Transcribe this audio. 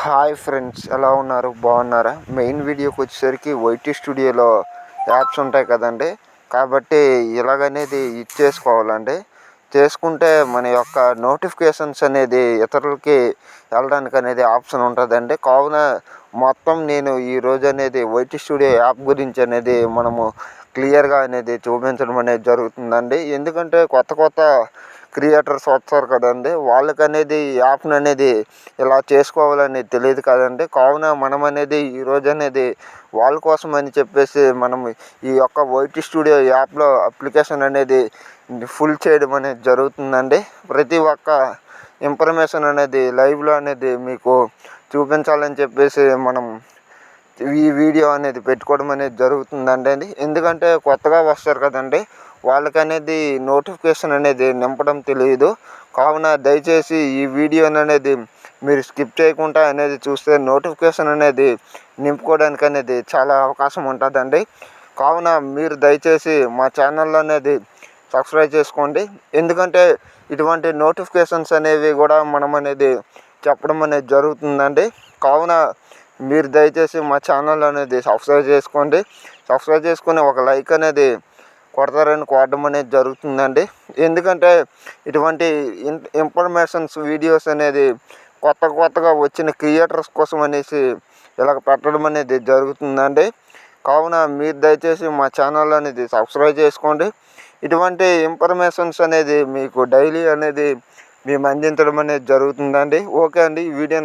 Hi friends, ఎలా ఉన్నారు? బాగున్నారా? మెయిన్ వీడియోకి వచ్చేసరికి వైటీ స్టూడియోలో యాప్స్ ఉంటాయి కదండి. కాబట్టి ఇలాగనేది ఇచ్చేసుకోవాలండి. చేసుకుంటే మన యొక్క నోటిఫికేషన్స్ అనేది ఇతరులకి వెళ్ళడానికి అనేది ఆప్షన్ ఉంటుందండి. కావున మొత్తం నేను ఈరోజు అనేది వైటీ స్టూడియో యాప్ గురించి అనేది మనము క్లియర్గా అనేది చూపించడం అనేది జరుగుతుందండి. ఎందుకంటే కొత్త కొత్త క్రియేటర్స్ వస్తారు కదండి, వాళ్ళకి అనేది ఈ యాప్ని అనేది ఇలా చేసుకోవాలని తెలియదు కదండి. కావున మనం అనేది ఈరోజు అనేది వాళ్ళ కోసం అని చెప్పేసి మనం ఈ యొక్క వైటీ స్టూడియో యాప్లో అప్లికేషన్ అనేది ఫుల్ చేయడం అనేది జరుగుతుందండి. ప్రతి ఒక్క ఇన్ఫర్మేషన్ అనేది లైవ్లో అనేది మీకు చూపించాలని చెప్పేసి మనం ఈ వీడియో అనేది పెట్టుకోవడం అనేది జరుగుతుందండి. ఎందుకంటే కొత్తగా వస్తారు కదండి, వాళ్ళకి అనేది నోటిఫికేషన్ అనేది నింపడం తెలియదు. కావున దయచేసి ఈ వీడియోని అనేది మీరు స్కిప్ చేయకుండా అనేది చూస్తే నోటిఫికేషన్ అనేది నింపుకోవడానికి అనేది చాలా అవకాశం ఉంటుందండి. కావున మీరు దయచేసి మా ఛానల్ అనేది సబ్స్క్రైబ్ చేసుకోండి. ఎందుకంటే ఇటువంటి నోటిఫికేషన్స్ అనేవి కూడా మనం అనేది చెప్పడం అనేది జరుగుతుందండి. కావున మీరు దయచేసి మా ఛానల్ అనేది సబ్స్క్రైబ్ చేసుకోండి. సబ్స్క్రైబ్ చేసుకుని ఒక లైక్ అనేది కొడతారని కోరడం అనేది జరుగుతుందండి. ఎందుకంటే ఇటువంటి ఇన్ఫర్మేషన్స్ వీడియోస్ అనేది కొత్తగా వచ్చిన క్రియేటర్స్ కోసం అనేసి ఇలాగ పెట్టడం అనేది జరుగుతుందండి. కావున మీరు దయచేసి మా ఛానల్ అనేది సబ్స్క్రైబ్ చేసుకోండి. ఇటువంటి ఇన్ఫర్మేషన్స్ అనేది మీకు డైలీ అనేది మేము అందించడం అనేది జరుగుతుందండి. ఓకే అండి, ఈ వీడియో